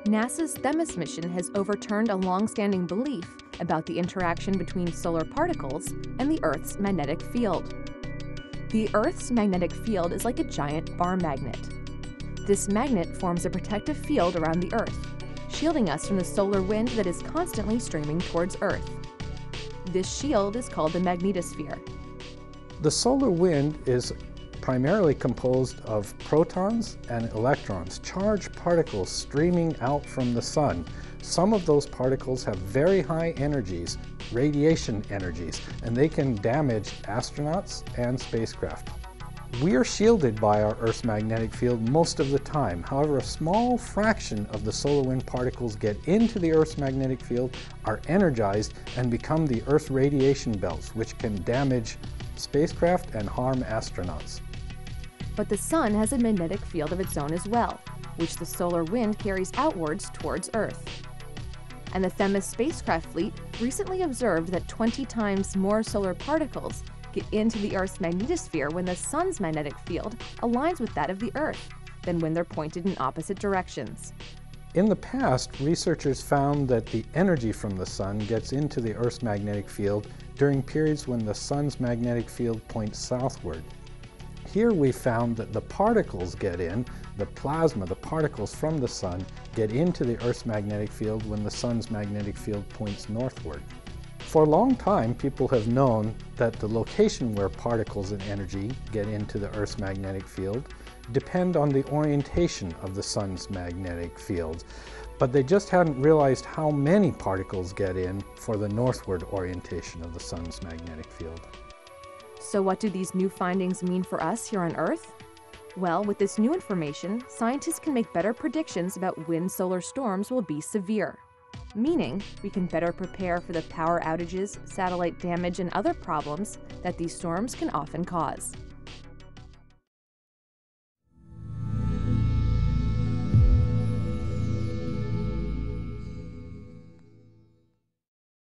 NASA's THEMIS mission has overturned a long-standing belief about the interaction between solar particles and the Earth's magnetic field. The Earth's magnetic field is like a giant bar magnet. This magnet forms a protective field around the Earth, shielding us from the solar wind that is constantly streaming towards Earth. This shield is called the magnetosphere. The solar wind is primarily composed of protons and electrons, charged particles streaming out from the sun. Some of those particles have very high energies, radiation energies, and they can damage astronauts and spacecraft. We are shielded by our Earth's magnetic field most of the time. However, a small fraction of the solar wind particles get into the Earth's magnetic field, are energized, and become the Earth's radiation belts, which can damage spacecraft and harm astronauts. But the sun has a magnetic field of its own as well, which the solar wind carries outwards towards Earth. And the THEMIS spacecraft fleet recently observed that 20 times more solar particles get into the Earth's magnetosphere when the sun's magnetic field aligns with that of the Earth than when they're pointed in opposite directions. In the past, researchers found that the energy from the sun gets into the Earth's magnetic field during periods when the sun's magnetic field points southward. Here we found that the particles get in, the plasma, the particles from the sun, get into the Earth's magnetic field when the sun's magnetic field points northward. For a long time, people have known that the location where particles and energy get into the Earth's magnetic field depend on the orientation of the sun's magnetic field, but they just hadn't realized how many particles get in for the northward orientation of the sun's magnetic field. So what do these new findings mean for us here on Earth? Well, with this new information, scientists can make better predictions about when solar storms will be severe. Meaning, we can better prepare for the power outages, satellite damage, and other problems that these storms can often cause.